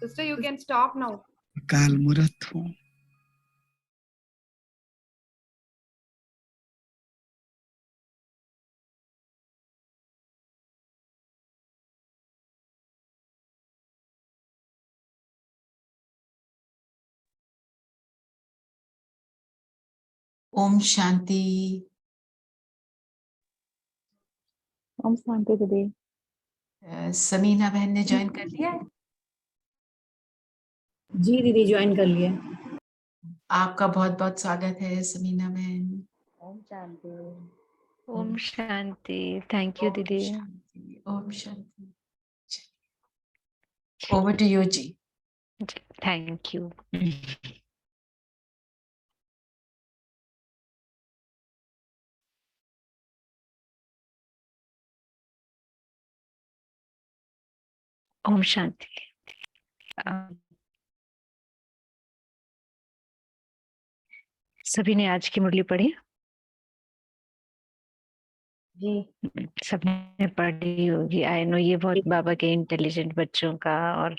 Sister, you can stop now. काल मूर्त हूँ। ओम शांति। ओम शांति दीदी। समीना बहन ने ज्वाइन कर लिया है? जी दीदी ज्वाइन कर लिया। आपका बहुत बहुत स्वागत है समीना बहन। ओम शांति। ओम शांति। थैंक यू दीदी। ओम शांति। ओवर टू यू जी। Thank you. ओम शांति। सभी ने आज की मुरली पढ़ी? जी सबने पढ़ी होगी। आई नो ये बहुत बाबा के इंटेलिजेंट बच्चों का और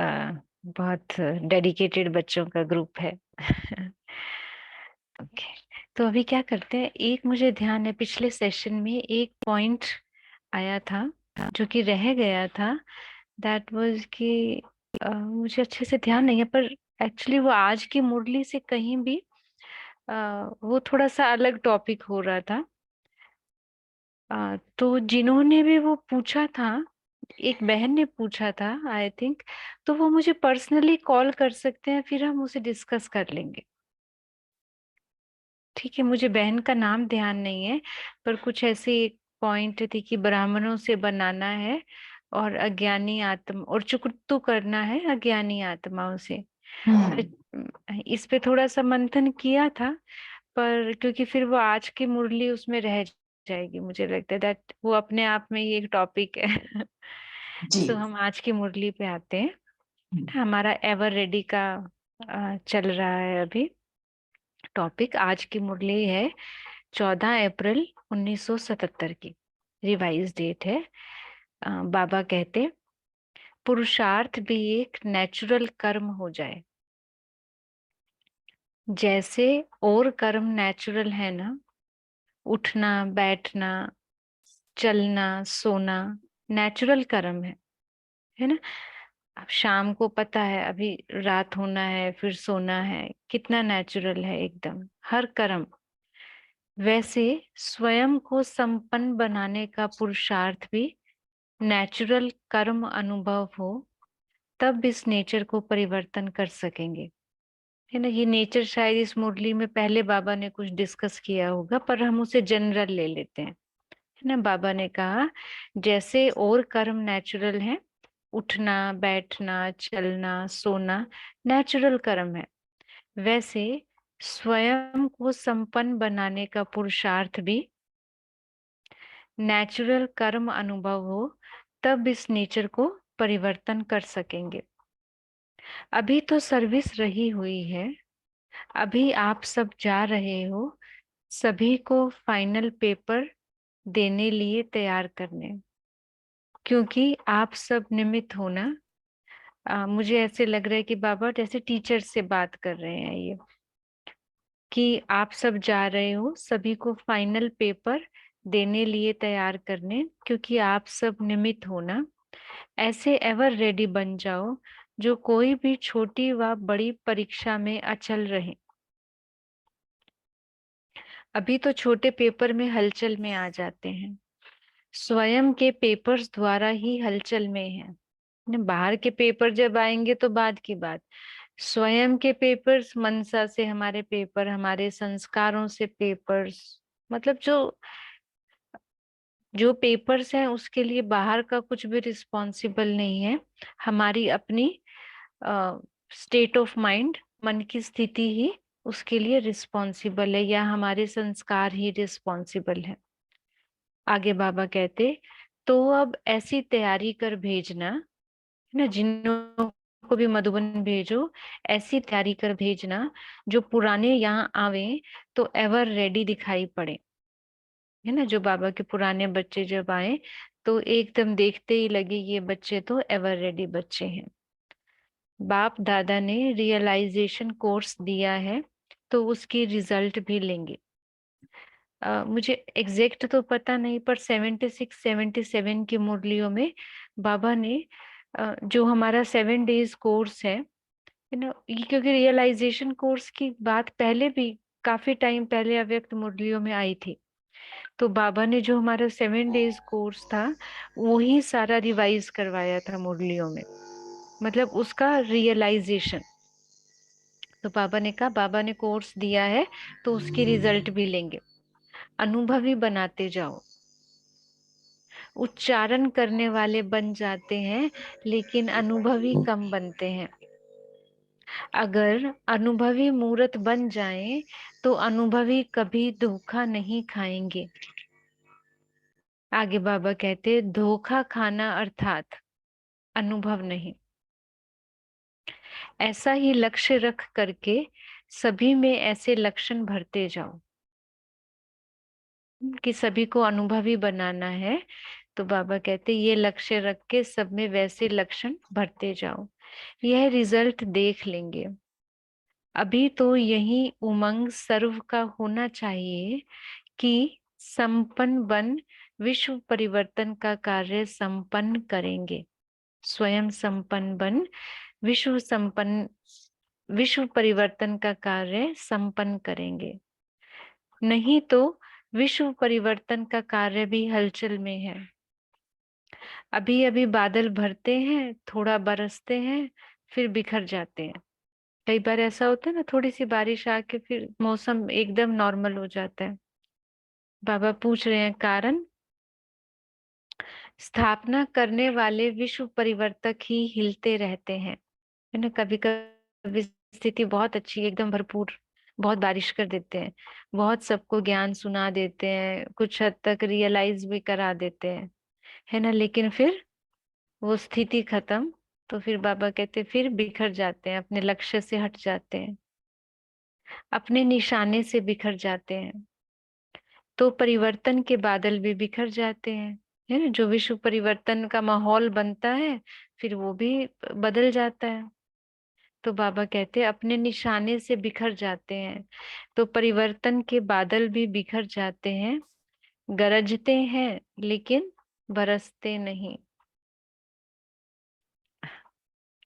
बहुत डेडिकेटेड बच्चों का ग्रुप है। ओके, तो अभी क्या करते हैं, एक मुझे ध्यान है पिछले सेशन में एक पॉइंट आया था जो कि रह गया था। दैट वाज कि मुझे अच्छे से ध्यान नहीं है, पर एक्चुअली वो आज की मुरली से कहीं भी वो थोड़ा सा अलग टॉपिक हो रहा था। तो जिन्होंने भी वो पूछा था, एक बहन ने पूछा था आई थिंक, तो वो मुझे पर्सनली कॉल कर सकते हैं, फिर हम उसे डिस्कस कर लेंगे। ठीक है, मुझे बहन का नाम ध्यान नहीं है, पर कुछ ऐसे एक पॉइंट थी कि ब्राह्मणों से बनाना है और अज्ञानी आत्मा और चुकत्तू करना है अज्ञानी आत्माओं से। इस पे थोड़ा सा मंथन किया था, पर क्योंकि फिर वो आज की मुरली उसमें रह जाएगी, मुझे लगता है दैट वो अपने आप में ही एक टॉपिक है। तो हम आज की मुरली पे आते हैं। हमारा एवर रेडी का चल रहा है अभी टॉपिक। आज की मुरली है 14 अप्रैल 1977 की, रिवाइज डेट है। बाबा कहते पुरुषार्थ भी एक नेचुरल कर्म हो जाए। जैसे और कर्म नेचुरल है ना, उठना बैठना चलना सोना नेचुरल कर्म है ना। अब शाम को पता है अभी रात होना है, फिर सोना है, कितना नेचुरल है एकदम हर कर्म। वैसे स्वयं को संपन्न बनाने का पुरुषार्थ भी नेचुरल कर्म अनुभव हो, तब इस नेचर को परिवर्तन कर सकेंगे, है ना। ये नेचर शायद इस मुरली में पहले बाबा ने कुछ डिस्कस किया होगा, पर हम उसे जनरल ले लेते हैं, है ना। बाबा ने कहा जैसे और कर्म नेचुरल है, उठना बैठना चलना सोना नेचुरल कर्म है, वैसे स्वयं को संपन्न बनाने का पुरुषार्थ भी नेचुरल कर्म अनुभव हो, तब इस नेचर को परिवर्तन कर सकेंगे। अभी तो सर्विस रही हुई है, अभी आप सब जा रहे हो सभी को फाइनल पेपर देने लिए तैयार करने, क्योंकि आप सब निमित्त हो ना। मुझे ऐसे लग रहा है कि बाबा जैसे टीचर से बात कर रहे हैं ये, कि आप सब जा रहे हो सभी को फाइनल पेपर देने लिए तैयार करने, क्योंकि आप सब निमित्त हो ना। ऐसे एवर रेडी बन जाओ जो कोई भी छोटी व बड़ी परीक्षा में अचल रहे। अभी तो छोटे पेपर में हलचल में आ जाते हैं, स्वयं के पेपर्स द्वारा ही हलचल में है। बाहर के पेपर जब आएंगे तो बाद की बात, स्वयं के पेपर्स, मनसा से हमारे पेपर, हमारे संस्कारों से पेपर्स, मतलब जो जो पेपर्स हैं उसके लिए बाहर का कुछ भी रिस्पॉन्सिबल नहीं है। हमारी अपनी स्टेट ऑफ माइंड, मन की स्थिति ही उसके लिए रिस्पॉन्सिबल है, या हमारे संस्कार ही रिस्पॉन्सिबल है। आगे बाबा कहते तो अब ऐसी तैयारी कर भेजना, है ना, जिन्हों को भी मधुबन भेजो, ऐसी तैयारी कर भेजना जो पुराने यहाँ आवे तो एवर रेडी दिखाई पड़े, है ना। जो बाबा के पुराने बच्चे जब आए तो एकदम देखते ही लगे ये बच्चे तो एवर रेडी बच्चे हैं। बाप दादा ने रियलाइजेशन कोर्स दिया है तो उसकी रिजल्ट भी लेंगे। मुझे एग्जैक्ट तो पता नहीं, पर 76 77 की मुरलियों में बाबा ने जो हमारा 7 डेज कोर्स है, ये क्योंकि रियलाइजेशन कोर्स की बात पहले भी काफी टाइम पहले अव्यक्त मुरलियों में आई थी, तो बाबा ने जो हमारा 7 डेज कोर्स था वही सारा रिवाइज करवाया था मुरलियों में, मतलब उसका रियलाइजेशन। तो बाबा ने कहा बाबा ने कोर्स दिया है तो उसकी रिजल्ट भी लेंगे। अनुभवी बनाते जाओ। उच्चारण करने वाले बन जाते हैं लेकिन अनुभवी कम बनते हैं। अगर अनुभवी मूर्त बन जाएं तो अनुभवी कभी धोखा नहीं खाएंगे। आगे बाबा कहते धोखा खाना अर्थात अनुभव नहीं। ऐसा ही लक्ष्य रख करके सभी में ऐसे लक्षण भरते जाओ कि सभी को अनुभवी बनाना है। तो बाबा कहते ये लक्ष्य रख के सब में वैसे लक्षण भरते जाओ, यह रिजल्ट देख लेंगे। अभी तो यही उमंग सर्व का होना चाहिए कि संपन्न बन विश्व परिवर्तन का कार्य संपन्न करेंगे। स्वयं संपन्न बन विश्व परिवर्तन का कार्य संपन्न करेंगे। नहीं तो विश्व परिवर्तन का कार्य भी हलचल में है। अभी अभी बादल भरते हैं, थोड़ा बरसते हैं, फिर बिखर जाते हैं। कई बार ऐसा होता है ना, थोड़ी सी बारिश आके फिर मौसम एकदम नॉर्मल हो जाता है। बाबा पूछ रहे हैं कारण। स्थापना करने वाले विश्व परिवर्तक ही हिलते रहते हैं, है ना। कभी कभी स्थिति बहुत अच्छी, एकदम भरपूर, बहुत बारिश कर देते हैं, बहुत सबको ज्ञान सुना देते हैं, कुछ हद तक रियलाइज भी करा देते हैं, है ना। लेकिन फिर वो स्थिति खत्म, तो फिर बाबा कहते फिर बिखर जाते हैं, अपने लक्ष्य से हट जाते हैं, अपने निशाने से बिखर जाते हैं। तो परिवर्तन के बादल भी बिखर जाते हैं, है ना। जो विश्व परिवर्तन का माहौल बनता है फिर वो भी बदल जाता है। तो बाबा कहते हैं अपने निशाने से बिखर जाते हैं, तो परिवर्तन के बादल भी बिखर जाते हैं। गरजते हैं लेकिन बरसते नहीं।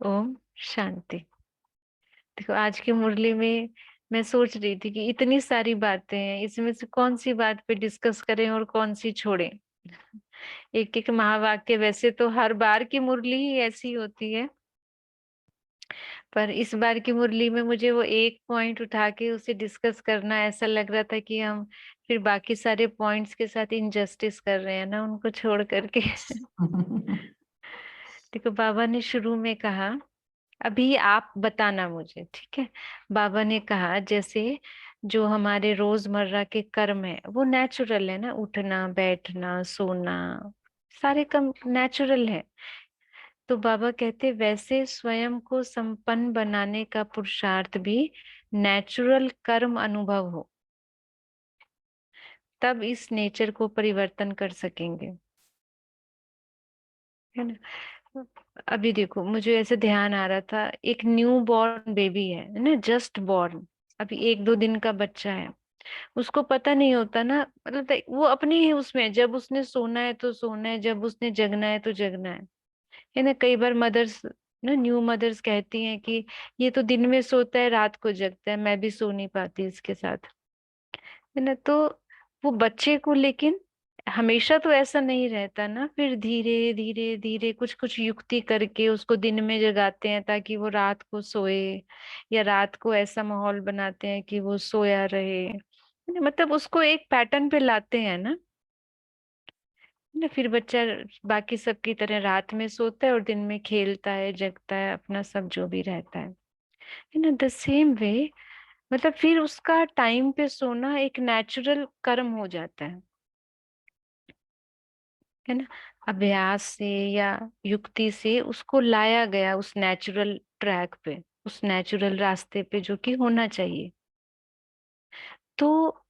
ओम शांति। देखो आज की मुरली में मैं सोच रही थी कि इतनी सारी बातें हैं, इसमें से कौन सी बात पे डिस्कस करें और कौन सी छोड़ें। एक एक महावाक्य, वैसे तो हर बार की मुरली ही ऐसी होती है, पर इस बार की मुरली में मुझे वो एक पॉइंट उठा के उसे डिस्कस करना ऐसा लग रहा था कि हम फिर बाकी सारे पॉइंट्स के साथ इनजस्टिस कर रहे हैं ना, उनको छोड़ करके। देखो बाबा ने शुरू में कहा अभी आप बताना मुझे, ठीक है। बाबा ने कहा जैसे जो हमारे रोजमर्रा के कर्म है वो नेचुरल है ना, उठना बैठना सोना, सारे कर्म नेचुरल है। तो बाबा कहते वैसे स्वयं को संपन्न बनाने का पुरुषार्थ भी नेचुरल कर्म अनुभव हो, तब इस नेचर को परिवर्तन कर सकेंगे, है ना। अभी देखो मुझे ऐसे ध्यान आ रहा था, एक न्यू बॉर्न बेबी है ना, जस्ट बॉर्न, अभी 1-2 दिन का बच्चा है। उसको पता नहीं होता ना, मतलब वो अपनी ही उसमें है, जब उसने सोना है तो सोना है, जब उसने जगना है तो जगना है ना। कई बार मदर्स ना, न्यू मदर्स कहती हैं कि ये तो दिन में सोता है रात को जगता है, मैं भी सो नहीं पाती इसके साथ, है ना। तो वो बच्चे को लेकिन हमेशा तो ऐसा नहीं रहता ना, फिर धीरे धीरे धीरे कुछ कुछ युक्ति करके उसको दिन में जगाते हैं ताकि वो रात को सोए, या रात को ऐसा माहौल बनाते हैं कि वो सोया रहे, है ना। मतलब उसको एक पैटर्न पे लाते हैं ना, फिर बच्चा बाकी सब की तरह रात में सोता है और दिन में खेलता है जगता है, अपना सब जो भी रहता है ना। द सेम वे, मतलब फिर उसका टाइम पे सोना एक नेचुरल कर्म हो जाता है ना। अभ्यास से या युक्ति से उसको लाया गया उस नेचुरल ट्रैक पे, उस नेचुरल रास्ते पे जो कि होना चाहिए। तो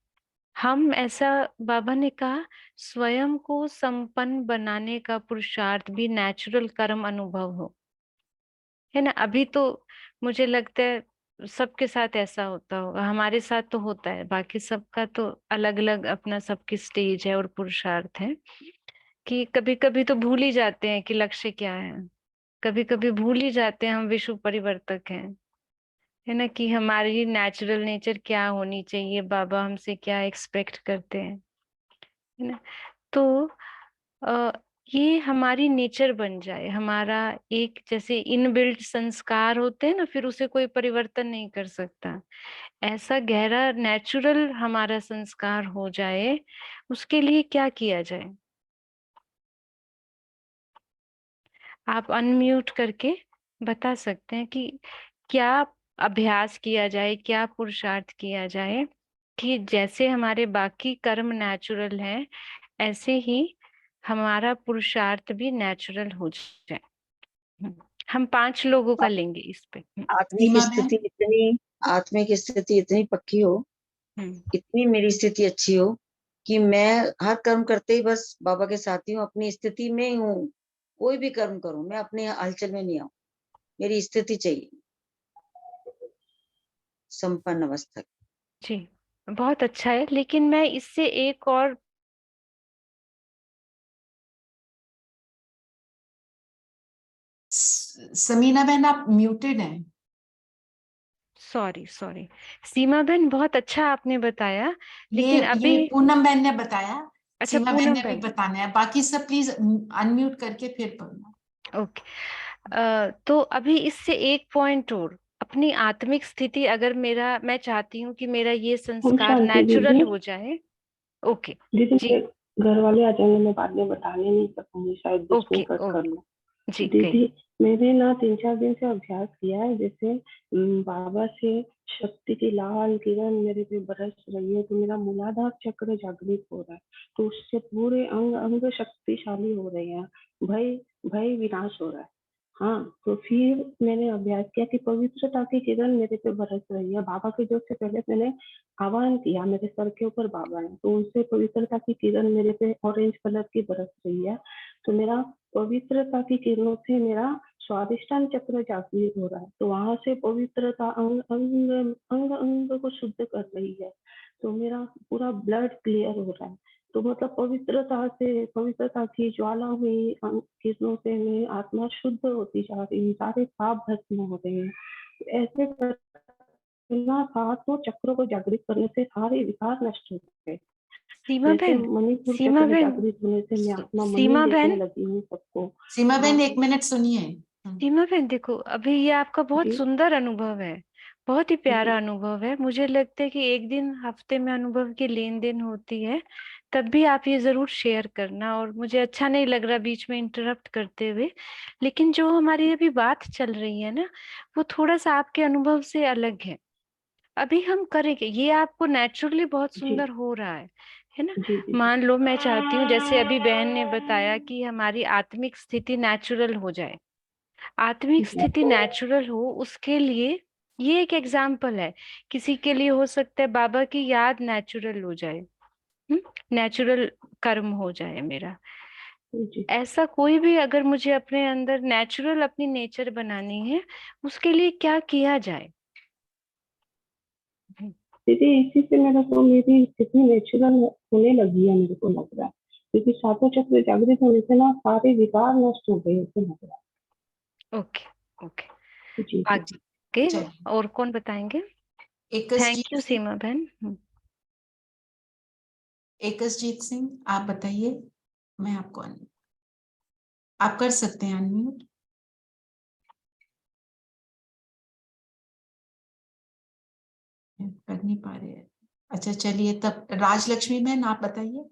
हम ऐसा, बाबा ने कहा स्वयं को संपन्न बनाने का पुरुषार्थ भी नेचुरल कर्म अनुभव हो, है ना। अभी तो मुझे लगता है सबके साथ ऐसा होता होगा, हमारे साथ तो होता है, बाकी सबका तो अलग अलग अपना सबकी स्टेज है और पुरुषार्थ है, कि कभी कभी तो भूल ही जाते हैं कि लक्ष्य क्या है। कभी कभी भूल ही जाते हैं हम विश्व परिवर्तक हैं, है ना, कि हमारी नेचुरल नेचर क्या होनी चाहिए, बाबा हमसे क्या एक्सपेक्ट करते हैं, है ना। तो अ, ये हमारी नेचर बन जाए, हमारा एक जैसे इनबिल्ट संस्कार होते हैं ना, फिर उसे कोई परिवर्तन नहीं कर सकता। ऐसा गहरा नेचुरल हमारा संस्कार हो जाए, उसके लिए क्या किया जाए? आप अनम्यूट करके बता सकते हैं कि क्या अभ्यास किया जाए, क्या पुरुषार्थ किया जाए कि जैसे हमारे बाकी कर्म नेचुरल हैं, ऐसे ही हमारा पुरुषार्थ भी नेचुरल हो जाए। हम 5 लोगों का लेंगे इस पे। आत्मिक सीमा स्थिति इतनी आत्मिक स्थिति इतनी पक्की हो, इतनी मेरी स्थिति अच्छी हो कि मैं हर कर्म करते ही बस बाबा के साथ ही हूँ, अपनी स्थिति में ही हूँ। कोई भी कर्म करूं, मैं अपने हलचल में नहीं आऊं, मेरी स्थिति चाहिए संपन्न अवस्था की। जी, बहुत अच्छा है, लेकिन मैं इससे एक और समीना बहन आप म्यूटेड हैं। सॉरी सॉरी, सीमा बहन बहुत अच्छा आपने बताया, लेकिन ये अभी पूनम बहन ने बताया, अच्छा सीमा बहन पूनम ने भी बहन, बताना है, बाकी सब प्लीज अनम्यूट करके फिर पढ़ना। ओके। तो अभी इससे एक पॉइंट और, अपनी आत्मिक स्थिति अगर मेरा, मैं चाहती हूँ कि मेरा ये ओम संस्कार शांति नेचुरल दीदी। हो जाए। ओके दीदी जी, मेरे घर वाले आ जाएंगे, मैं बाद में बताने नहीं सकूंगी, शायद बीच में ओके कट कर ओके लूं। जी दीदी कहिए। मैंने ना 3-4 दिन से अभ्यास किया है, जैसे बाबा से शक्ति की लाल किरण मेरे पे बरस रही है, तो मेरा मूलाधार चक्र जागृत हो रहा है, तो उससे पूरे अंग अंग शक्तिशाली हो रहे हैं, भय भय विनाश हो रहा है। हाँ, तो फिर मैंने अभ्यास किया कि पवित्रता की किरण मेरे पे बरस रही है। बाबा के जोत से पहले मैंने आह्वान किया, मेरे सर के ऊपर बाबा है, तो उनसे पवित्रता की किरण मेरे पे ऑरेंज कलर की बरस रही है। तो मेरा पवित्रता की किरणों से मेरा स्वादिष्टान चक्र जागृत हो रहा है, तो वहां से पवित्रता अंग अंग अंग अंग को शुद्ध कर रही है, तो मेरा पूरा ब्लड क्लियर हो रहा है। तो मतलब पवित्रता की ज्वाला हुई किरणों से मेरी आत्मा शुद्ध होती जा रही है, सारे पाप भस्म हो रहे हैं। तो ऐसे करना था, तो चक्रों को जागृत करने से सारे विकार नष्ट हो गए। सीमा जैसे बहन, मणिपुर सीमा चक्र बहन, जागृत होने से मैं आत्मा मणि सीमा देखने बहन, लगी हूँ सबको। सीमा हाँ बहन एक मिनट सुनिए। सीमा बहन देखो, अभी ये आपका बहुत जी सुंदर अनुभव है, बहुत ही प्यारा जी अनुभव है। मुझे लगता है कि एक दिन हफ्ते में अनुभव की लेन देन होती है, तब भी आप ये जरूर शेयर करना। और मुझे अच्छा नहीं लग रहा बीच में इंटरप्ट करते हुए, लेकिन जो हमारी अभी बात चल रही है ना, वो थोड़ा सा आपके अनुभव से अलग है। अभी हम करेंगे ये, आपको नेचुरली बहुत जी सुंदर हो रहा है ना। जी जी जी मान लो मैं चाहती हूँ, जैसे अभी बहन ने बताया कि हमारी आत्मिक स्थिति नेचुरल हो जाए, आत्मिक जी स्थिति नेचुरल हो, उसके लिए ये एक एग्जाम्पल है। किसी के लिए हो सकता है बाबा की याद नेचुरल हो जाए, नेचुरल कर्म हो जाए मेरा। जी ऐसा कोई भी, अगर मुझे अपने अंदर नेचुरल अपनी नेचर बनानी है, उसके लिए क्या किया जाए? हम्म, दीदी इसी से मेरा तो मेरी स्थिति नेचुरल होने लगी है, मेरे को लग रहा है, क्योंकि सातों चक्र जागृत होने से ना सारे विकार नष्ट हो गए, ऐसे लग रहा ओके ओके, है। जी जी आगे चलिए, और कौन बताएंगे? थैंक यू एकसजीत सिंह, सीमा बहन। एकसजीत सिंह आप बताइए। मैं आपको आप कर सकते हैं अनम्यूट। कर नहीं पा रहे हैं। अच्छा चलिए, तब राजलक्ष्मी बहन आप बताइए।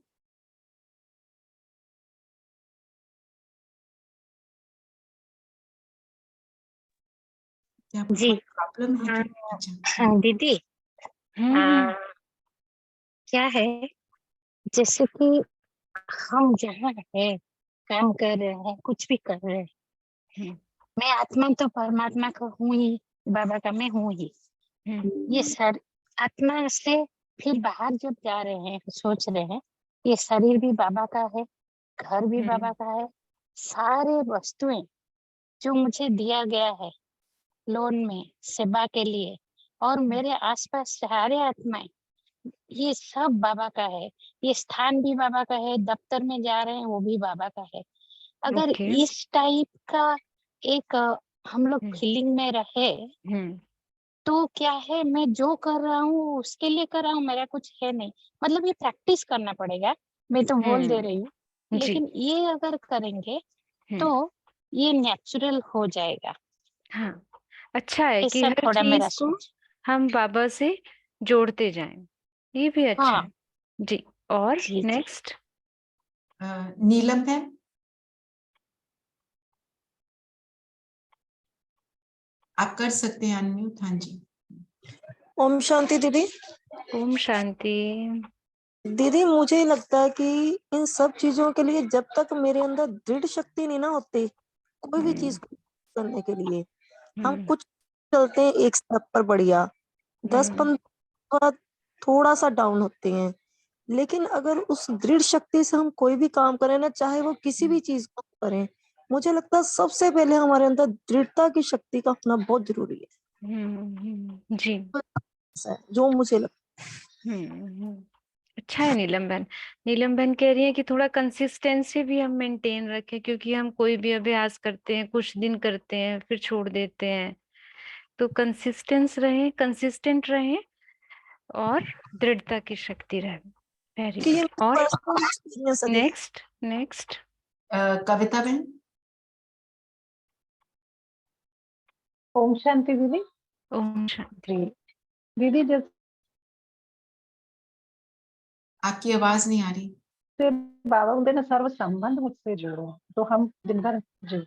क्या आपको जी। कोई प्रॉब्लम है हाँ, क्या? अच्छा हाँ दीदी। हम्म, आ, क्या है, जैसे कि हम जहाँ है, काम कर रहे हैं, कुछ भी कर रहे हैं, हम्म, मैं आत्मा तो परमात्मा का हूँ ही, बाबा का मैं हूँ ही। हम्म, ये सर आत्मा से फिर बाहर जब जा रहे हैं, सोच रहे हैं, ये शरीर भी बाबा का है, घर भी बाबा हम्म, का है, सारे वस्तुएं जो मुझे दिया गया है, लोन में सेवा के लिए, और मेरे आसपास सारे आत्माएं, ये सब बाबा का है। ये स्थान भी बाबा का है, दफ्तर में जा रहे हैं वो भी बाबा का है। अगर ओके। इस टाइप का एक हम लोग हम्म। फीलिंग में रहे हम्म। तो क्या है, मैं जो कर रहा हूँ उसके लिए कर रहा हूँ, मेरा कुछ है नहीं। मतलब ये प्रैक्टिस करना पड़ेगा, मैं तो बोल दे रही हूँ, जी। लेकिन ये अगर करेंगे हम्म। तो ये नेचुरल हो जाएगा। हाँ, अच्छा है कि ऐसा हर थोड़ा मेरा चीज को सोच। हम बाबा से जोड़ते जाएं, ये भी अच्छा हाँ है। जी। और जी जी। नेक्स्ट। नीलम मैम, आप कर सकते हैं अनम्यूट। हाँ जी। ओम शांति दीदी। ओम शांति। दीदी मुझे लगता है कि इन सब चीजों के लिए जब तक मेरे अंदर दृढ़ शक्ति नहीं ना होती, कोई भी चीज को करने के लिए हम कुछ चलते हैं एक स्टेप पर बढ़िया, 10-15 बाद थोड़ा सा डाउन होते हैं। लेकिन अगर उस दृढ़ शक्ति से हम कोई भी काम करें ना, चाहे वो किसी भी चीज को करें, मुझे लगता है सबसे पहले हमारे अंदर दृढ़ता की शक्ति का होना बहुत जरूरी जी। है, जो मुझे लगता अच्छा है नीलम बहन। नीलम बहन कह रही है कि थोड़ा कंसिस्टेंसी भी हम मेंटेन रखें, क्योंकि हम कोई भी अभ्यास करते हैं, कुछ दिन करते हैं फिर छोड़ देते हैं। तो कंसिस्टेंट रहें और दृढ़ता की शक्ति रहे। वेरी है कि ये गुड। और पर्सनल एक्सपीरियंस है दीदी। नेक्स्ट। कविता बहन। ओम शांति दीदी। ओम शांति। जी दीदी, जैसे आपकी आवाज नहीं आ रही। बाबा बोलते ना, सर्व संबंध मुझसे जोड़ो, तो हम दिन भर जी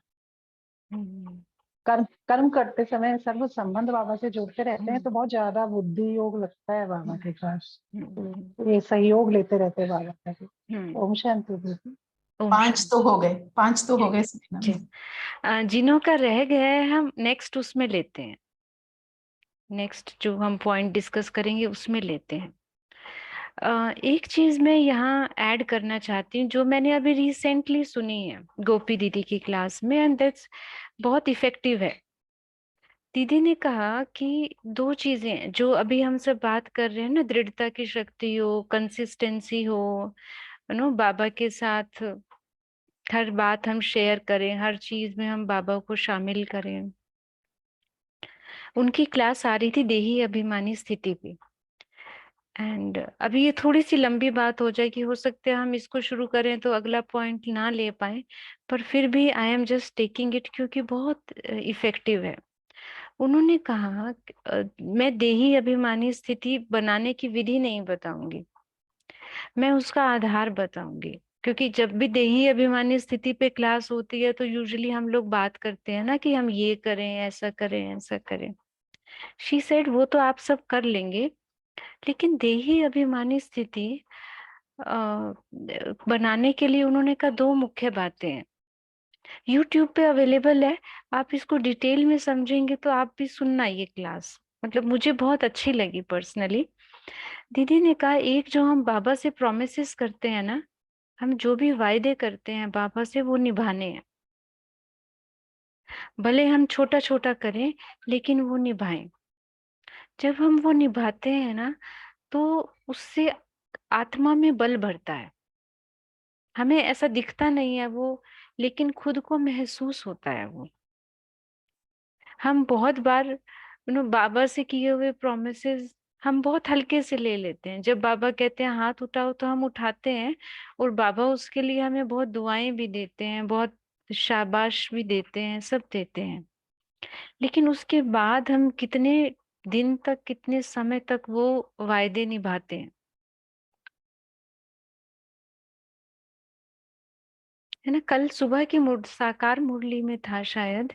कर्म करते समय सर्व संबंध बाबा से जोड़ते रहते हैं, तो बहुत ज्यादा बुद्धि योग लगता है बाबा के पास। तो ये सहयोग लेते रहते हैं बाबा का। ओम शांति दीदी। ओम 5 शांति। तो हो गए, 5 तो हो गए। जी। जिन्हों का रह गया है हम नेक्स्ट उसमें लेते हैं। नेक्स्ट जो हम पॉइंट डिस्कस करेंगे उसमें लेते हैं। एक चीज मैं यहाँ ऐड करना चाहती हूँ, जो मैंने अभी रिसेंटली सुनी है गोपी दीदी की क्लास में, एंड दैट्स बहुत इफेक्टिव है। दीदी ने कहा कि दो चीजें जो अभी हम सब बात कर रहे हैं ना, दृढ़ता की शक्ति हो, कंसिस्टेंसी हो, बाबा के साथ हर बात हम शेयर करें, हर चीज में हम बाबा को शामिल करें। उनकी क्लास आ रही थी देही अभिमानी स्थिति पे, एंड अभी ये थोड़ी सी लंबी बात हो जाएगी, हो सकता है हम इसको शुरू करें तो अगला पॉइंट ना ले पाए, पर फिर भी I am just taking it क्योंकि बहुत इफेक्टिव है। उन्होंने कहा मैं देही अभिमानी स्थिति बनाने की विधि नहीं बताऊंगी, मैं उसका आधार बताऊंगी। क्योंकि जब भी देही अभिमानी स्थिति पे क्लास होती है तो यूजुअली हम लोग बात करते हैं ना कि हम ये करें, ऐसा करें, ऐसा करें। शी सेड वो तो आप सब कर लेंगे, लेकिन देही अभिमानी स्थिति बनाने के लिए उन्होंने कहा दो मुख्य बातें हैं। यूट्यूब पे अवेलेबल है, आप इसको डिटेल में समझेंगे तो आप भी सुनना ये क्लास, मतलब मुझे बहुत अच्छी लगी पर्सनली। दीदी ने कहा एक जो हम बाबा से प्रोमिसेस करते हैं ना, हम जो भी वायदे करते हैं बाबा से वो निभाने हैं। भले हम छोटा छोटा करें लेकिन वो निभाएं। जब हम वो निभाते हैं ना तो उससे आत्मा में बल बढ़ता है। हमें ऐसा दिखता नहीं है वो, लेकिन खुद को महसूस होता है वो। हम बहुत बार बाबा से किए हुए प्रोमिसेस हम बहुत हल्के से ले लेते हैं। जब बाबा कहते हैं हाथ उठाओ तो हम उठाते हैं, और बाबा उसके लिए हमें बहुत दुआएं भी देते हैं, बहुत शाबाश भी देते हैं, सब देते हैं। लेकिन उसके बाद हम कितने दिन तक, कितने समय तक वो वायदे निभाते हैं, है ना। कल सुबह की साकार मुरली में था शायद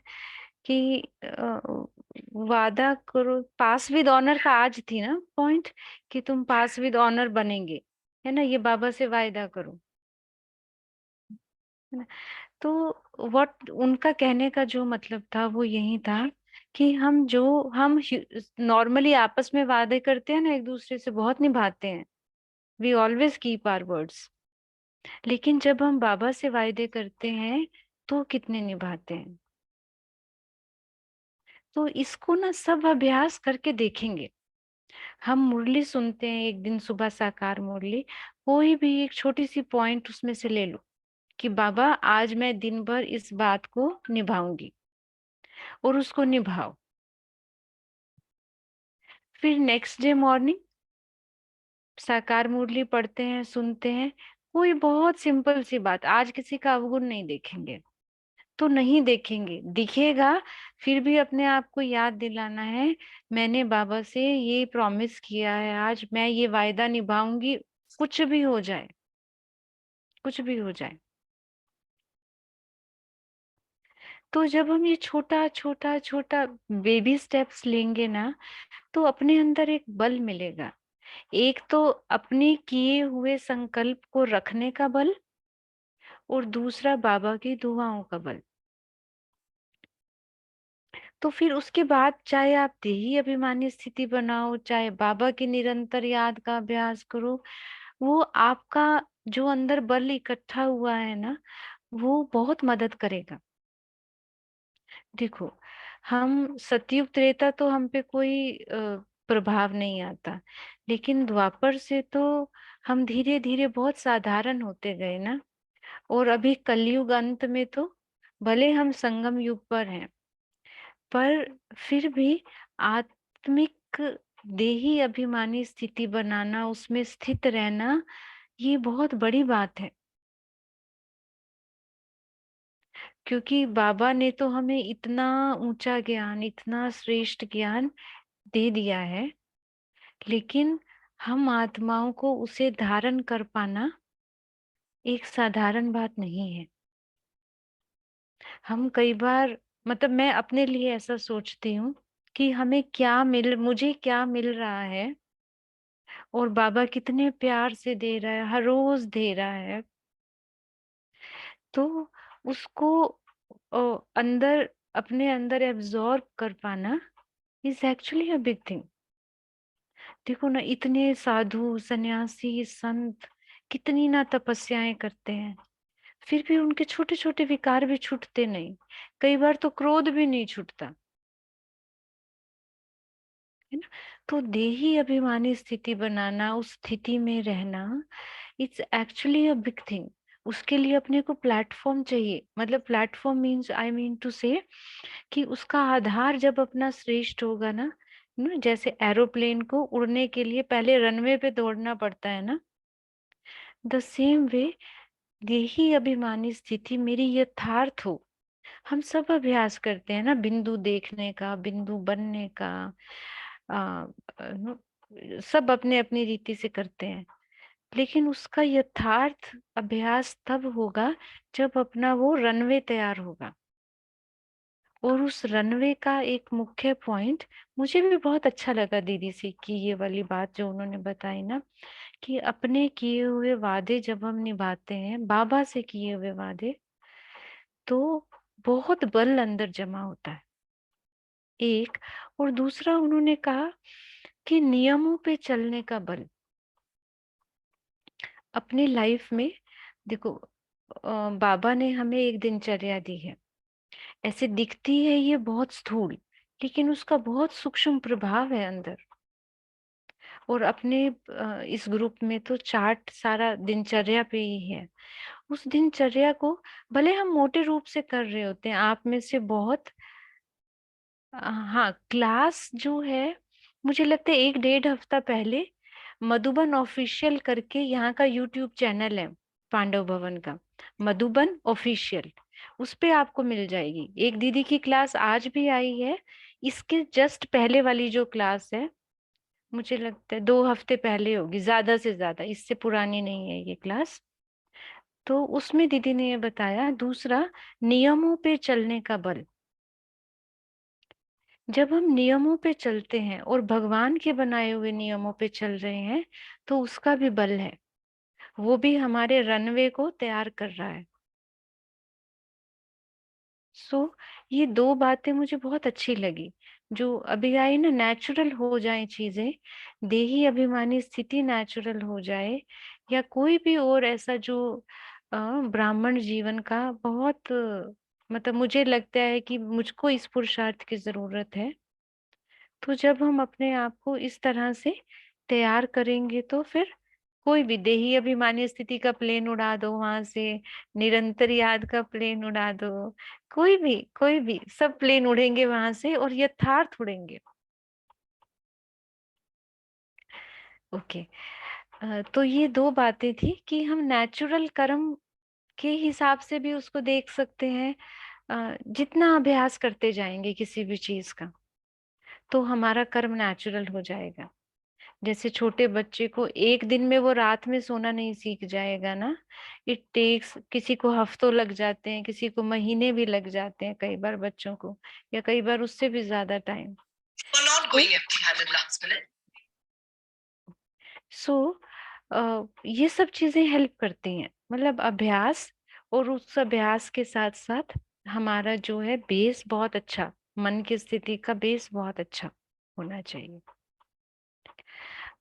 कि वादा करो, पास विद ऑनर का आज थी ना पॉइंट, कि तुम पास विद ऑनर बनेंगे, है ना, ये बाबा से वायदा करो, है ना। तो व्हाट उनका कहने का जो मतलब था वो यही था कि हम नॉर्मली आपस में वादे करते हैं ना, एक दूसरे से बहुत निभाते हैं, we always keep our words. लेकिन जब हम बाबा से वायदे करते हैं तो कितने निभाते हैं। तो इसको ना सब अभ्यास करके देखेंगे। हम मुरली सुनते हैं एक दिन सुबह, साकार मुरली, कोई भी एक छोटी सी पॉइंट उसमें से ले लो कि बाबा आज मैं दिन भर इस बात को निभाऊंगी, और उसको निभाओ। फिर नेक्स्ट डे मॉर्निंग साकार मुरली पढ़ते हैं, सुनते हैं, कोई बहुत सिंपल सी बात, आज किसी का अवगुण नहीं देखेंगे तो नहीं देखेंगे, दिखेगा, फिर भी अपने आप को याद दिलाना है, मैंने बाबा से ये प्रॉमिस किया है, आज मैं ये वायदा निभाऊंगी, कुछ भी हो जाए, कुछ भी हो जाए। तो जब हम ये छोटा छोटा छोटा बेबी स्टेप्स लेंगे ना, तो अपने अंदर एक बल मिलेगा। एक तो अपने किए हुए संकल्प को रखने का बल, और दूसरा बाबा की दुआओं का बल। तो फिर उसके बाद चाहे आप देही अभिमानी स्थिति बनाओ, चाहे बाबा की निरंतर याद का अभ्यास करो, वो आपका जो अंदर बल इकट्ठा हुआ है ना, वो बहुत मदद करेगा। देखो, हम सतयुग त्रेता तो हम पे कोई प्रभाव नहीं आता, लेकिन द्वापर से तो हम धीरे धीरे बहुत साधारण होते गए ना, और अभी कलयुग अंत में तो भले हम संगम युग पर हैं, पर फिर भी आत्मिक देही अभिमानी स्थिति बनाना, उसमें स्थित रहना, ये बहुत बड़ी बात है। क्योंकि बाबा ने तो हमें इतना ऊंचा ज्ञान, इतना श्रेष्ठ ज्ञान दे दिया है, लेकिन हम आत्माओं को उसे धारण कर पाना एक साधारण बात नहीं है। हम कई बार, मतलब मैं अपने लिए ऐसा सोचती हूँ कि मुझे क्या मिल रहा है, और बाबा कितने प्यार से दे रहा है, हर रोज दे रहा है, तो उसको अंदर, अपने अंदर एब्जॉर्ब कर पाना is actually a big thing. देखो ना, इतने साधु सन्यासी संत कितनी ना तपस्याएं करते हैं, फिर भी उनके छोटे छोटे विकार भी छूटते नहीं, कई बार तो क्रोध भी नहीं छूटता है ना। तो देही अभिमानी स्थिति बनाना, उस स्थिति में रहना, it's actually a big thing. उसके लिए अपने को प्लेटफॉर्म चाहिए, मतलब platform means, I mean to say, कि उसका आधार जब अपना श्रेष्ठ होगा ना, जैसे एरोप्लेन को उड़ने के लिए पहले रनवे पे दौड़ना पड़ता है ना, द सेम वे देही अभिमानी स्थिति मेरी यथार्थ हो। हम सब अभ्यास करते हैं ना, बिंदु देखने का, बिंदु बनने का, आ, सब अपने अपनी रीति से करते हैं, लेकिन उसका यथार्थ अभ्यास तब होगा जब अपना वो रनवे तैयार होगा। और उस रनवे का एक मुख्य पॉइंट मुझे भी बहुत अच्छा लगा दीदी से, कि ये वाली बात जो उन्होंने बताई ना, कि अपने किए हुए वादे जब हम निभाते हैं, बाबा से किए हुए वादे, तो बहुत बल अंदर जमा होता है एक। और दूसरा उन्होंने कहा कि नियमों पे चलने का बल अपनी लाइफ में। देखो, बाबा ने हमें एक दिनचर्या दी है, ऐसे दिखती है ये बहुत स्थूल, लेकिन उसका बहुत सूक्ष्म प्रभाव है अंदर। और अपने इस ग्रुप में तो चार्ट सारा दिनचर्या पे ही है। उस दिनचर्या को भले हम मोटे रूप से कर रहे होते हैं, आप में से बहुत, हाँ, क्लास जो है, मुझे लगता है 1-1.5 हफ्ता पहले मधुबन ऑफिशियल करके यहाँ का यूट्यूब चैनल है पांडव भवन का, मधुबन ऑफिशियल, उस पे आपको मिल जाएगी। एक दीदी की क्लास आज भी आई है, इसके जस्ट पहले वाली जो क्लास है, मुझे लगता है 2 हफ्ते पहले होगी, ज्यादा से ज्यादा, इससे पुरानी नहीं है ये क्लास। तो उसमें दीदी ने ये बताया, दूसरा नियमों पे चलने का बल। जब हम नियमों पे चलते हैं और भगवान के बनाए हुए नियमों पे चल रहे हैं, तो उसका भी बल है, वो भी हमारे रनवे को तैयार कर रहा है। ये 2 बातें मुझे बहुत अच्छी लगी जो अभी आई ना, नेचुरल हो जाए चीजें, देही अभिमानी स्थिति नेचुरल हो जाए, या कोई भी और ऐसा जो ब्राह्मण जीवन का बहुत मतलब मुझे लगता है कि मुझको इस पुरुषार्थ की जरूरत है। तो जब हम अपने आप को इस तरह से तैयार करेंगे तो फिर कोई भी देही अभिमानी स्थिति का प्लेन उड़ा दो वहां से, निरंतर याद का प्लेन उड़ा दो, कोई भी सब प्लेन उड़ेंगे वहां से और यथार्थ उड़ेंगे। ओके। तो ये दो बातें थी कि हम नेचुरल कर्म के हिसाब से भी उसको देख सकते हैं। जितना अभ्यास करते जाएंगे किसी भी चीज का तो हमारा कर्म नेचुरल हो जाएगा। जैसे छोटे बच्चे को एक दिन में वो रात में सोना नहीं सीख जाएगा ना, इट टेक्स, किसी को हफ्तों लग जाते हैं, किसी को महीने भी लग जाते हैं कई बार बच्चों को, या कई बार उससे भी ज्यादा टाइम। सो ये सब चीजें हेल्प करती हैं, मतलब अभ्यास, और उस अभ्यास के साथ साथ हमारा जो है बेस बहुत अच्छा, मन की स्थिति का बेस बहुत अच्छा होना चाहिए।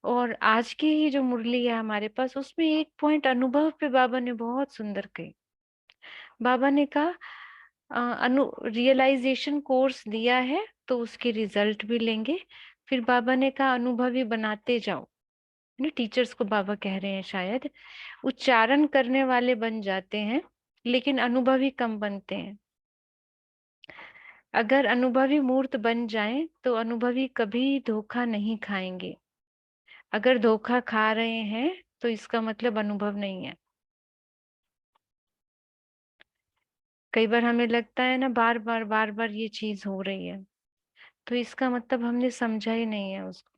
और आज की ही जो मुरली है हमारे पास, उसमें एक पॉइंट अनुभव पे बाबा ने बहुत सुंदर कही। बाबा ने कहा रियलाइजेशन कोर्स दिया है तो उसके रिजल्ट भी लेंगे। फिर बाबा ने कहा अनुभवी बनाते जाओ, टीचर्स को बाबा कह रहे हैं शायद, उच्चारण करने वाले बन जाते हैं लेकिन अनुभवी कम बनते हैं। अगर अनुभवी मूर्त बन जाएं तो अनुभवी कभी धोखा नहीं खाएंगे। अगर धोखा खा रहे हैं तो इसका मतलब अनुभव नहीं है। कई बार हमें लगता है ना बार बार ये चीज हो रही है, तो इसका मतलब हमने समझा ही नहीं है उसको।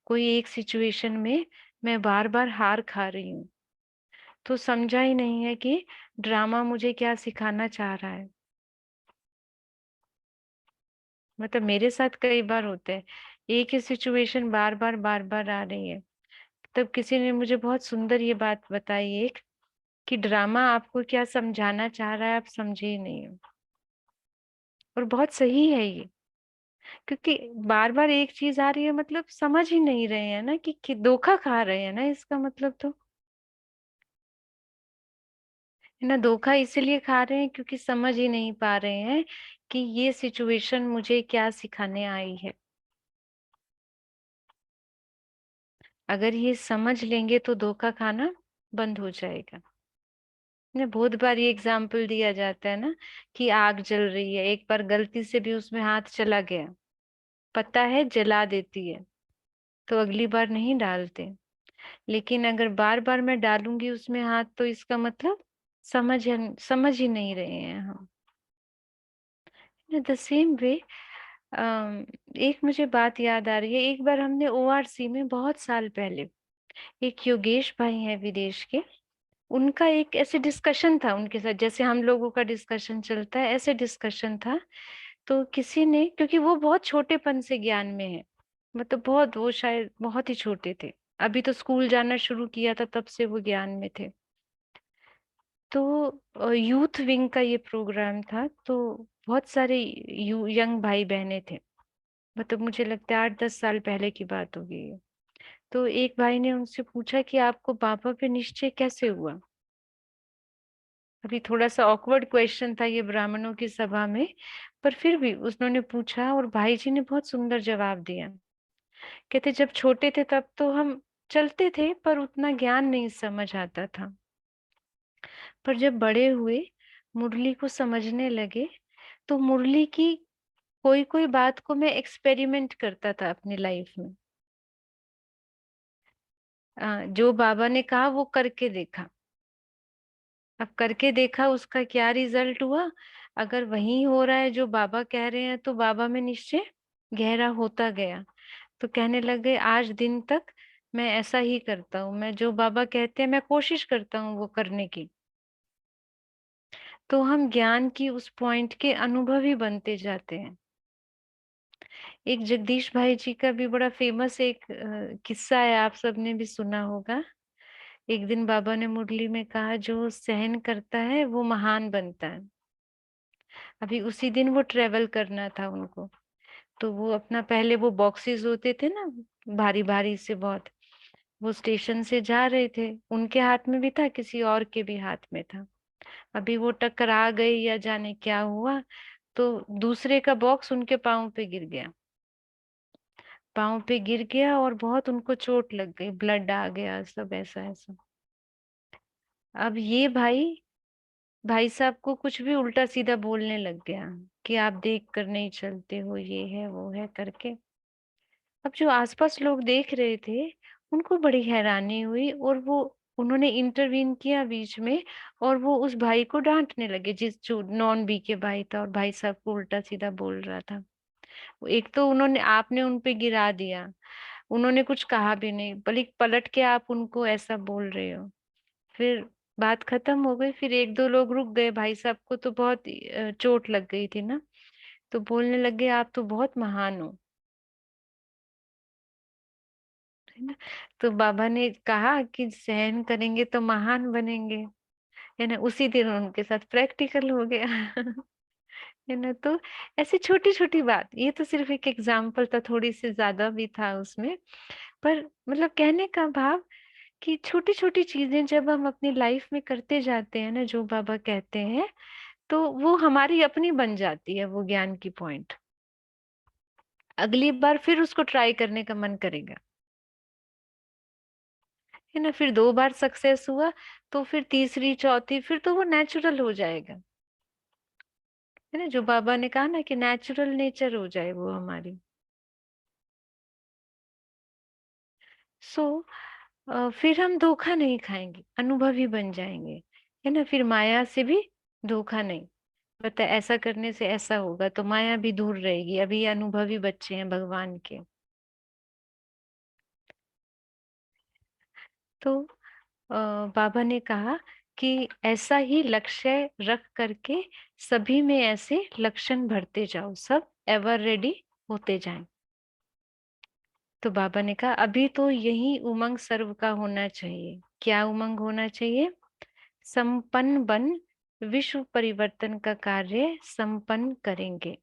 कोई एक सिचुएशन में मैं बार बार हार खा रही हूँ तो समझा ही नहीं है कि ड्रामा मुझे क्या सिखाना चाह रहा है। मतलब मेरे साथ कई बार होता है, एक ही सिचुएशन बार बार आ रही है। तब किसी ने मुझे बहुत सुंदर ये बात बताई एक, कि ड्रामा आपको क्या समझाना चाह रहा है आप समझे ही नहीं हो। और बहुत सही है ये, क्योंकि बार बार एक चीज आ रही है मतलब समझ ही नहीं रहे हैं ना कि धोखा खा रहे हैं ना, इसका मतलब तो है ना, धोखा इसीलिए खा रहे हैं क्योंकि समझ ही नहीं पा रहे हैं कि ये सिचुएशन मुझे क्या सिखाने आई है। अगर ये समझ लेंगे तो धोखा खाना बंद हो जाएगा। ने बहुत बार ये एग्जाम्पल दिया जाता है ना कि आग जल रही है, एक बार गलती से भी उसमें हाथ चला गया, पता है जला देती है, तो अगली बार नहीं डालते। लेकिन अगर बार बार मैं डालूंगी उसमें हाथ तो इसका मतलब समझ ही नहीं रहे हैं हम। द सेम वे, एक मुझे बात याद आ रही है, एक बार हमने ओआरसी में बहुत साल पहले, एक योगेश भाई हैं विदेश के, उनका एक ऐसे डिस्कशन था उनके साथ, जैसे हम लोगों का डिस्कशन चलता है ऐसे डिस्कशन था। तो किसी ने, क्योंकि वो बहुत छोटेपन से ज्ञान में है, मतलब बहुत, वो शायद बहुत ही छोटे थे, अभी तो स्कूल जाना शुरू किया था तब से वो ज्ञान में थे। तो यूथ विंग का ये प्रोग्राम था, तो बहुत सारे यंग भाई बहने थे, मतलब मुझे लगता है 8-10 साल पहले की बात होगी ये। तो एक भाई ने उनसे पूछा कि आपको बाबा पे निश्चय कैसे हुआ। अभी थोड़ा सा ऑकवर्ड क्वेश्चन था ये ब्राह्मणों की सभा में, पर फिर भी उन्होंने पूछा और भाई जी ने बहुत सुंदर जवाब दिया। कहते जब छोटे थे तब तो हम चलते थे पर उतना ज्ञान नहीं समझ आता था, पर जब बड़े हुए मुरली को समझने लगे तो मुरली की कोई कोई बात को मैं एक्सपेरिमेंट करता था अपनी लाइफ में। जो बाबा ने कहा वो करके देखा। अब करके देखा उसका क्या रिजल्ट हुआ, अगर वही हो रहा है जो बाबा कह रहे हैं तो बाबा में निश्चय गहरा होता गया। तो कहने लगे आज दिन तक मैं ऐसा ही करता हूँ, मैं जो बाबा कहते हैं मैं कोशिश करता हूँ वो करने की। तो हम ज्ञान की उस पॉइंट के अनुभवी बनते जाते हैं। एक जगदीश भाई जी का भी बड़ा फेमस एक किस्सा है, आप सबने भी सुना होगा। एक दिन बाबा ने मुरली में कहा जो सहन करता है वो महान बनता है। अभी उसी दिन वो ट्रेवल करना था उनको, तो वो अपना, पहले वो बॉक्सेस होते थे ना भारी भारी से बहुत, वो स्टेशन से जा रहे थे, उनके हाथ में भी था किसी और के भी हाथ में था। अभी वो टकरा गई या जाने क्या हुआ, तो दूसरे का बॉक्स उनके पाँव पे गिर गया, पाँव पे गिर गया और बहुत उनको चोट लग गई, ब्लड आ गया, सब ऐसा ऐसा। अब ये भाई साहब को कुछ भी उल्टा सीधा बोलने लग गया कि आप देख कर नहीं चलते हो, ये है वो है करके। अब जो आसपास लोग देख रहे थे उनको बड़ी हैरानी हुई, और वो उन्होंने इंटरवीन किया बीच में, और वो उस भाई को डांटने लगे, जो नॉन बी के भाई था और भाई साहब को उल्टा सीधा बोल रहा था। एक तो उन्होंने आपने उन पे गिरा दिया, उन्होंने कुछ कहा भी नहीं, बल्कि पलट के आप उनको ऐसा बोल रहे हो। फिर बात खत्म हो गई, फिर एक दो लोग रुक गए, भाई साहब को तो बहुत चोट लग गई थी ना, तो बोलने लगे आप तो बहुत महान हो, है ना। तो बाबा ने कहा कि सहन करेंगे तो महान बनेंगे, है ना। उसी दिन उनके साथ प्रैक्टिकल हो गया है ना। तो ऐसी छोटी छोटी बात, ये तो सिर्फ एक एग्जाम्पल था, थोड़ी सी ज्यादा भी था उसमें, पर मतलब कहने का भाव कि छोटी छोटी चीजें जब हम अपनी लाइफ में करते जाते हैं ना, जो बाबा कहते हैं, तो वो हमारी अपनी बन जाती है, वो ज्ञान की पॉइंट। अगली बार फिर उसको ट्राई करने का मन करेगा, है ना। फिर 2 बार सक्सेस हुआ, तो फिर तीसरी चौथी, फिर तो वो नेचुरल हो जाएगा, है ना। जो बाबा ने कहा ना कि नेचुरल नेचर हो जाए वो हमारी। सो फिर हम धोखा नहीं खाएंगे, अनुभवी बन जाएंगे, है ना। फिर माया से भी धोखा नहीं, पता है ऐसा करने से ऐसा होगा, तो माया भी दूर रहेगी। अभी ये अनुभवी बच्चे हैं भगवान के। तो बाबा ने कहा कि ऐसा ही लक्ष्य रख करके सभी में ऐसे लक्षण भरते जाओ, सब एवर रेडी होते जाएं। तो बाबा ने कहा अभी तो यही उमंग सर्व का होना चाहिए। क्या उमंग होना चाहिए? संपन्न बन विश्व परिवर्तन का कार्य संपन्न करेंगे,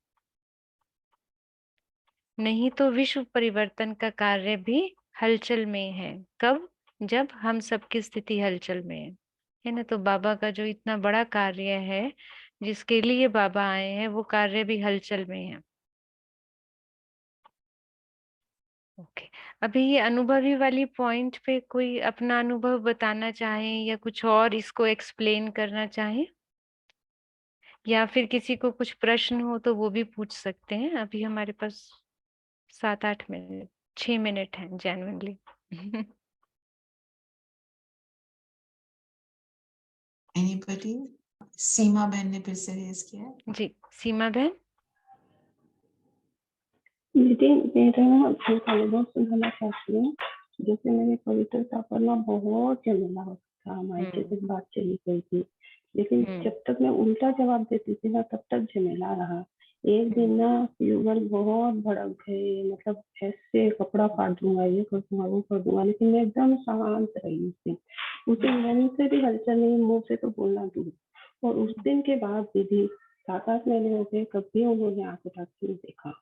नहीं तो विश्व परिवर्तन का कार्य भी हलचल में है। कब? जब हम सबकी स्थिति हलचल में है ना। तो बाबा का जो इतना बड़ा कार्य है, जिसके लिए बाबा आए हैं, वो कार्य भी हलचल में है। ओके, अभी ये अनुभवी वाली पॉइंट पे कोई अपना अनुभव बताना चाहे या कुछ और इसको एक्सप्लेन करना चाहे, या फिर किसी को कुछ प्रश्न हो तो वो भी पूछ सकते हैं। अभी हमारे पास 7-8 मिनट, 6 मिनट है जेन्युइनली। एनीबॉडी? सीमा बहन ने फिर से रेज किया है। जी, सीमा बहन। दीदी मेरा ना एक अनुभव सुनाना चाहती हूँ। जैसे मेरी पवित्रता पर ना बहुत झमेला होता था, मायके से बात चली गई थी, लेकिन जब तक मैं उल्टा जवाब देती थी ना तब तक झमेला रहा। एक दिन ना युगल बहुत भड़क गए, मतलब ऐसे कपड़ा फाड़ दूंगा, ये कर दूंगा, वो कर दूंगा, लेकिन मैं एकदम शांत रही उस दिन मन से भी हलचल नहीं, मुंह से तो बोलना दूर। और उस दिन के बाद दीदी 7-8 महीने हो गए, कभी उन्होंने आंख उठा के नहीं देखा,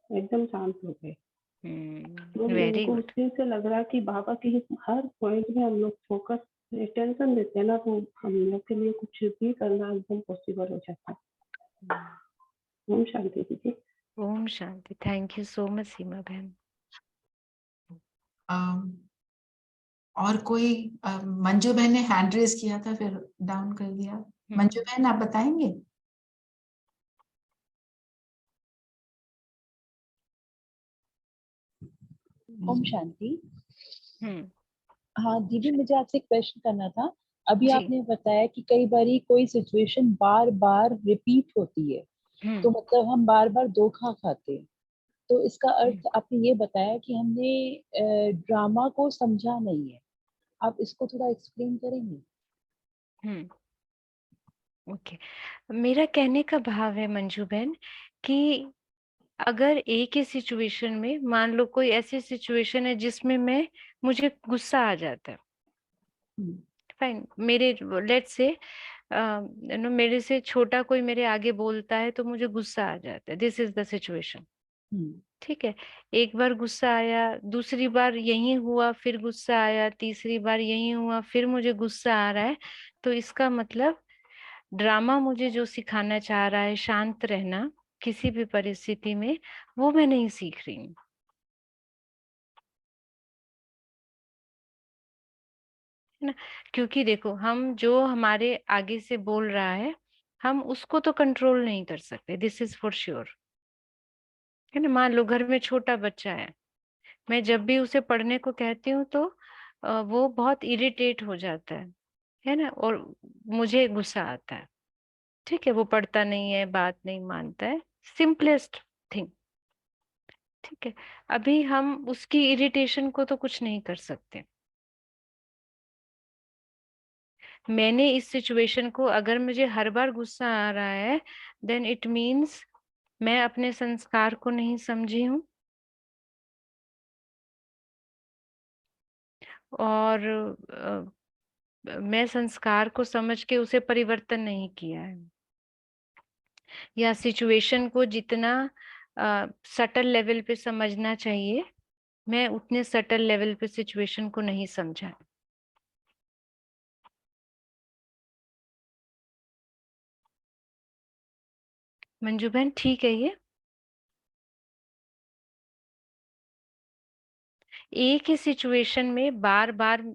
एकदम शांत हो गए। तो मेरे वेरी को उस गुड। दिन से लग रहा है कि बाबा की हर पॉइंट में हम लोग फोकस टेंशन देते हैं ना, तो हम लोग के लिए कुछ भी करना एकदम पॉसिबल हो जाता है। ओम शांति दीदी। ओम शांति। थैंक यू सो मच सीमा बहन। और कोई? मंजू बहन ने हैंड रेज किया था, फिर डाउन कर दिया। मंजू बहन आप बताएंगे? ओम शांति। हाँ दीदी, मुझे आपसे एक प्रश्न करना था। अभी आपने बताया कि कई बारी कोई सिचुएशन बार बार रिपीट होती है, तो मतलब हम बार बार धोखा खाते हैं। तो इसका अर्थ आपने ये बताया कि हमने ड्रामा को समझा नहीं है। आप इसको थोड़ा एक्सप्लेन करेंगे? ओके, मेरा कहने का भाव है मंजू बहन कि अगर एक ही सिचुएशन में, मान लो कोई ऐसी सिचुएशन है जिसमें मुझे गुस्सा आ जाता है, फाइन, मेरे लेट्स से नो मेरे से छोटा कोई मेरे आगे बोलता है तो मुझे गुस्सा आ जाता है, दिस इज द सिचुएशन। ठीक है, एक बार गुस्सा आया, दूसरी बार यही हुआ, फिर गुस्सा आया, तीसरी बार यही हुआ, फिर मुझे गुस्सा आ रहा है, तो इसका मतलब ड्रामा मुझे जो सिखाना चाह रहा है शांत रहना किसी भी परिस्थिति में, वो मैं नहीं सीख रही हूँ। है ना? क्योंकि देखो, हम जो हमारे आगे से बोल रहा है हम उसको तो कंट्रोल नहीं कर सकते, दिस इज फॉर श्योर। है ना? मान लो घर में छोटा बच्चा है, मैं जब भी उसे पढ़ने को कहती हूँ तो वो बहुत इरिटेट हो जाता है ना, और मुझे गुस्सा आता है। ठीक है, वो पढ़ता नहीं है, बात नहीं मानता है, सिंपलेस्ट थिंग। ठीक है, अभी हम उसकी इरिटेशन को तो कुछ नहीं कर सकते। मैंने इस सिचुएशन को, अगर मुझे हर बार गुस्सा आ रहा है देन इट मीन्स मैं अपने संस्कार को नहीं समझी हूँ, और मैं संस्कार को समझ के उसे परिवर्तन नहीं किया है, या सिचुएशन को जितना सटल लेवल पे समझना चाहिए मैं उतने सटल लेवल पे सिचुएशन को नहीं समझा। मंजू बहन ठीक है ये? एक ही सिचुएशन में बार बार। मैं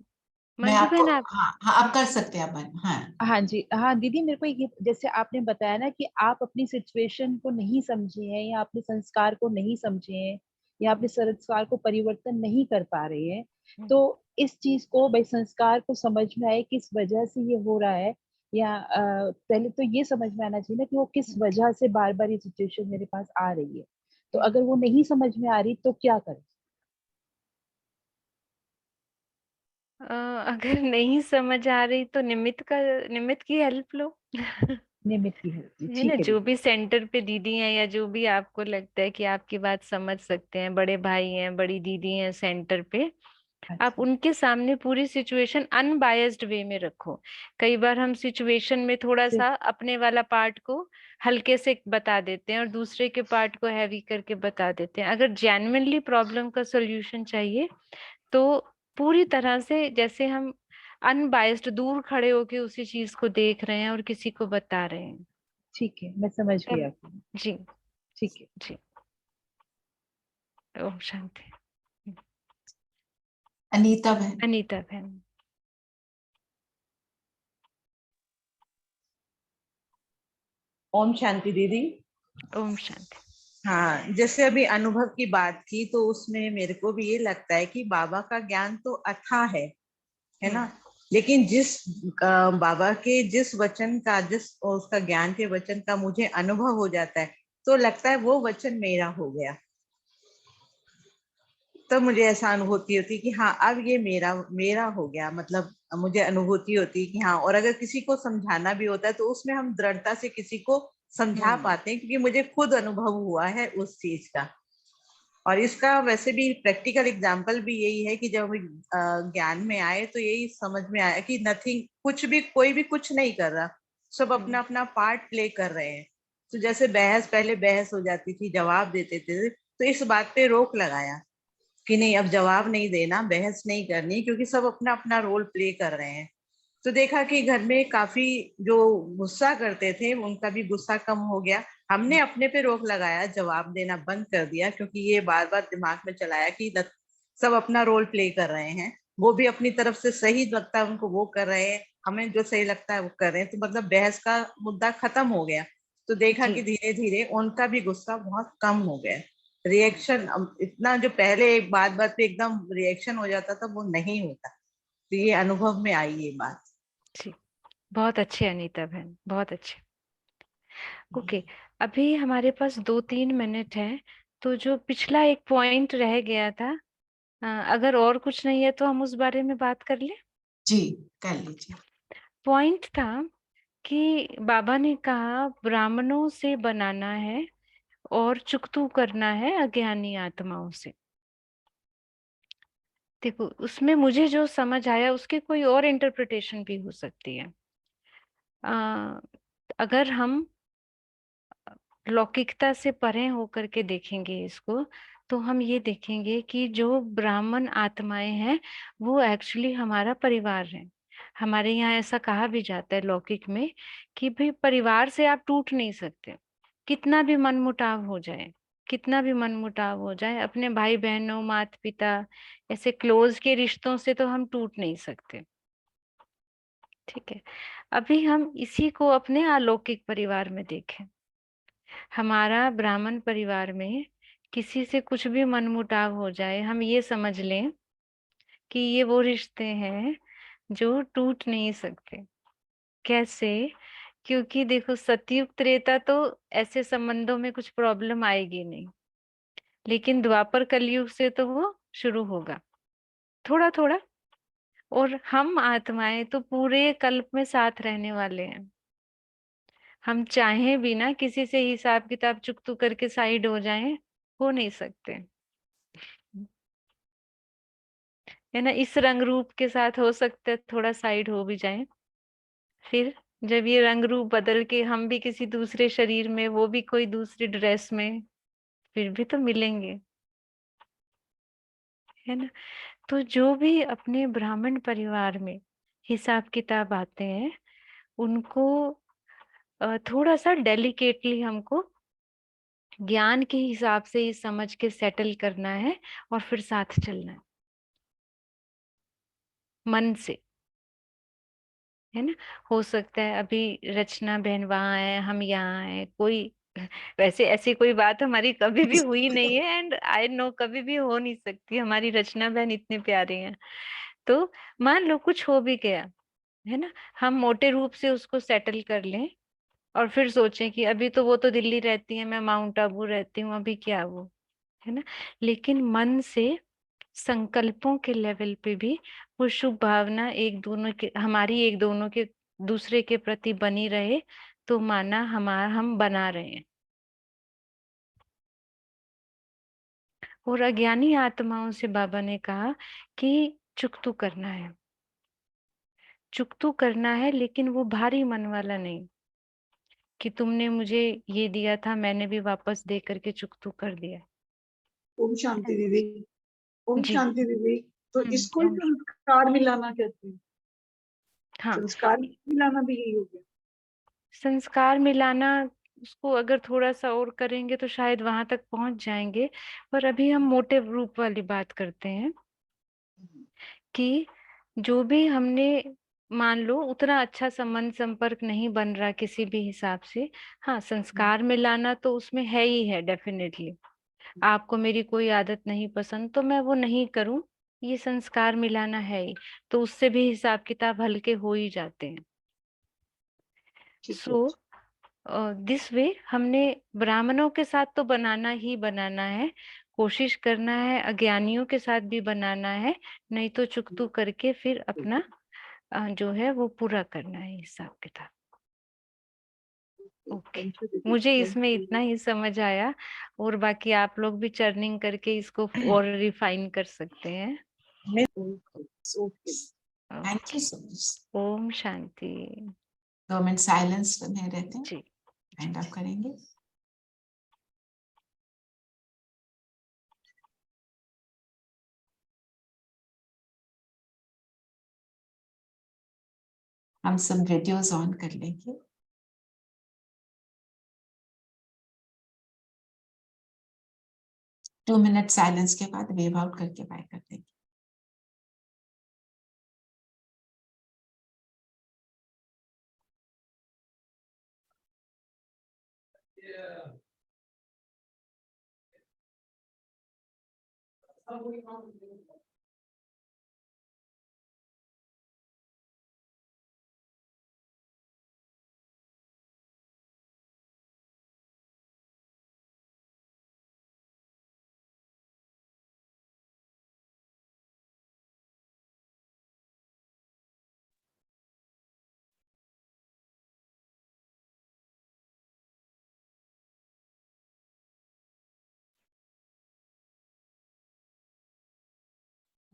मंजू आपको, बहन आप, हाँ हाँ आप कर सकते हैं आप। हाँ हाँ जी, हाँ दीदी, मेरे को ये जैसे आपने बताया ना कि आप अपनी सिचुएशन को नहीं समझे हैं, या अपने संस्कार को नहीं समझे हैं, या अपने संस्कार को परिवर्तन नहीं कर पा रहे हैं, तो इस चीज को भाई संस्कार को समझ में आए किस वजह से ये हो रहा है, या पहले तो ये समझ में आना चाहिए ना कि वो किस वजह से बार बार ये सिचुएशन मेरे पास आ रही है। तो अगर वो नहीं समझ में आ रही तो क्या करें? अगर नहीं समझ आ रही तो निमित्त की हेल्प लो। नियमित की है, है ना? ठीक है जो दीदी। भी सेंटर पे दीदी हैं, या जो भी आपको लगता है कि आपकी बात समझ सकते हैं, बड़े भाई हैं, बड़ी दीदी हैं सेंटर पे, आप अच्छा, उनके सामने पूरी सिचुएशन अनबायस्ड वे में रखो। कई बार हम सिचुएशन में थोड़ा सिर्फ सा अपने वाला पार्ट को हल्के से बता देते हैं और दूसरे के पार्ट को हैवी करके बता देते हैं। अगर जेन्युइनली प्रॉब्लम का सॉल्यूशन चाहिए तो पूरी तरह से, जैसे हम अनबायस्ड दूर खड़े होके उसी चीज को देख रहे हैं और किसी को बता रहे हैं, ठीक है, मैं समझ गया। तब। जी। ठीक है। जी। ओम शांति। अनीता बहन। अनीता बहन। ओम शांति दीदी। ओम शांति। हाँ, जैसे अभी अनुभव की बात की तो उसमें मेरे को भी ये लगता है कि बाबा का ज्ञान तो अथाह है ना, लेकिन जिस बाबा के जिस वचन का, जिस उसका ज्ञान के वचन का मुझे अनुभव हो जाता है तो लगता है वो वचन मेरा हो गया। तब मुझे ऐसा अनुभूति होती कि हाँ अब ये मेरा मेरा हो गया, मतलब मुझे अनुभूति होती कि हाँ। और अगर किसी को समझाना भी होता है तो उसमें हम दृढ़ता से किसी को समझा पाते हैं, क्योंकि मुझे खुद अनुभव हुआ है उस चीज का। और इसका वैसे भी प्रैक्टिकल एग्जाम्पल भी यही है कि जब ज्ञान में आए तो यही समझ में आया कि नथिंग, कुछ भी, कोई भी कुछ नहीं कर रहा, सब अपना अपना पार्ट प्ले कर रहे हैं। तो जैसे बहस, पहले बहस हो जाती थी, जवाब देते थे, तो इस बात पे रोक लगाया कि नहीं, अब जवाब नहीं देना, बहस नहीं करनी, क्योंकि सब अपना अपना रोल प्ले कर रहे हैं। तो देखा कि घर में काफी जो गुस्सा करते थे उनका भी गुस्सा कम हो गया। हमने अपने पे रोक लगाया, जवाब देना बंद कर दिया, क्योंकि ये बार बार दिमाग में चलाया कि सब अपना रोल प्ले कर रहे हैं, वो भी अपनी तरफ से सही लगता है उनको वो कर रहे हैं, हमें जो सही लगता है वो कर रहे हैं। तो मतलब बहस का मुद्दा खत्म हो गया। तो देखा कि धीरे धीरे उनका भी गुस्सा बहुत कम हो गया। रिएक्शन इतना, जो पहले एक बात बात पे एकदम रिएक्शन हो जाता था, वो नहीं होता। तो ये अनुभव में आई ये बात। जी, बहुत अच्छे अनीता बहन, बहुत अच्छे। ओके, अभी हमारे पास 2-3 मिनट है, तो जो पिछला एक पॉइंट रह गया था, अगर और कुछ नहीं है तो हम उस बारे में बात कर ले। जी, कर लीजिए। पॉइंट था कि बाबा ने कहा ब्राह्मणों से बनाना है और चुकतू करना है अज्ञानी आत्माओं से। देखो, उसमें मुझे जो समझ आया उसके कोई और इंटरप्रिटेशन भी हो सकती है। अगर हम लौकिकता से परे होकर के देखेंगे इसको, तो हम ये देखेंगे कि जो ब्राह्मण आत्माएं हैं वो एक्चुअली हमारा परिवार है। हमारे यहाँ ऐसा कहा भी जाता है लौकिक में कि भाई परिवार से आप टूट नहीं सकते, कितना भी मनमुटाव हो जाए, कितना भी मनमुटाव हो जाए, अपने भाई बहनों, माता पिता, ऐसे क्लोज के रिश्तों से तो हम टूट नहीं सकते। ठीक है, अभी हम इसी को अपने अलौकिक परिवार में देखें। हमारा ब्राह्मण परिवार में किसी से कुछ भी मनमुटाव हो जाए, हम ये समझ लें कि ये वो रिश्ते हैं जो टूट नहीं सकते। कैसे? क्योंकि देखो सतयुग त्रेता तो ऐसे संबंधों में कुछ प्रॉब्लम आएगी नहीं, लेकिन द्वापर कलयुग से तो वो शुरू होगा थोड़ा थोड़ा। और हम आत्माएं तो पूरे कल्प में साथ रहने वाले हैं। हम चाहें भी ना किसी से हिसाब किताब चुकतू करके साइड हो जाएं, हो नहीं सकते, है ना। इस रंग रूप के साथ हो सकता है थोड़ा साइड हो भी जाएं, फिर जब ये रंग रूप बदल के हम भी किसी दूसरे शरीर में, वो भी कोई दूसरी ड्रेस में, फिर भी तो मिलेंगे, है ना। तो जो भी अपने ब्राह्मण परिवार में हिसाब किताब आते हैं, उनको थोड़ा सा डेलिकेटली हमको ज्ञान के हिसाब से ही समझ के सेटल करना है और फिर साथ चलना है मन से, है ना। हो सकता है अभी रचना बहन वहां है, हम यहाँ है, कोई वैसे ऐसी कोई बात हमारी कभी भी हुई नहीं है, एंड आई नो कभी भी हो नहीं सकती। हमारी रचना बहन इतने प्यारे हैं, तो मान लो कुछ हो भी गया, है ना, हम मोटे रूप से उसको सेटल कर लें और फिर सोचें कि अभी तो वो तो दिल्ली रहती है, मैं माउंट आबू रहती हूँ, अभी क्या वो, है ना। लेकिन मन से संकल्पों के लेवल पे भी वो शुभ भावना एक दोनों के, हमारी एक दोनों के दूसरे के प्रति बनी रहे, तो माना हम बना रहे हैं। और अज्ञानी आत्माओं से बाबा ने कहा कि चुकतू करना है, चुकतू करना है, लेकिन वो भारी मन वाला नहीं कि तुमने मुझे ये दिया था मैंने भी वापस दे करके चुकतू कर दिया। ओम शांति दीदी। ओम जी। शांति दीदी। तो इसको ही संस्कार मिलाना कहते हैं। हाँ, संस्कार मिलाना भी यही हो गया। संस्कार मिलाना, उसको अगर थोड़ा सा और करेंगे तो शायद वहां तक पहुंच जाएंगे, पर अभी हम मोटे रूप वाली बात करते हैं कि जो भी हमने, मान लो उतना अच्छा संबंध संपर्क नहीं बन रहा किसी भी हिसाब से, हाँ संस्कार मिलाना तो उसमें है ही है डेफिनेटली। आपको मेरी कोई आदत नहीं पसंद तो मैं वो नहीं करूं, ये संस्कार मिलाना है ही, तो उससे भी हिसाब किताब हल्के हो ही जाते हैं। सो दिस वे हमने ब्राह्मणों के साथ तो बनाना ही बनाना है, कोशिश करना है अज्ञानियों के साथ भी बनाना है, नहीं तो चुकतू करके फिर अपना जो है वो पूरा करना है हिसाब किताब। ओके, मुझे इसमें इतना ही समझ आया, और बाकी आप लोग भी चर्निंग करके इसको और रिफाइन कर सकते हैं। Thank you so much. ओम शांति। 2 मिनट साइलेंस में रहते हैं, जी, एंड अप करेंगे। हम सब वीडियोस ऑन कर लेंगे। टू मिनट साइलेंस के बाद वेव आउट करके बाय कर देंगे।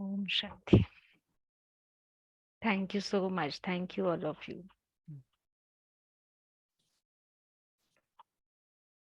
Om Shanti. Thank you so much. Thank you all of you.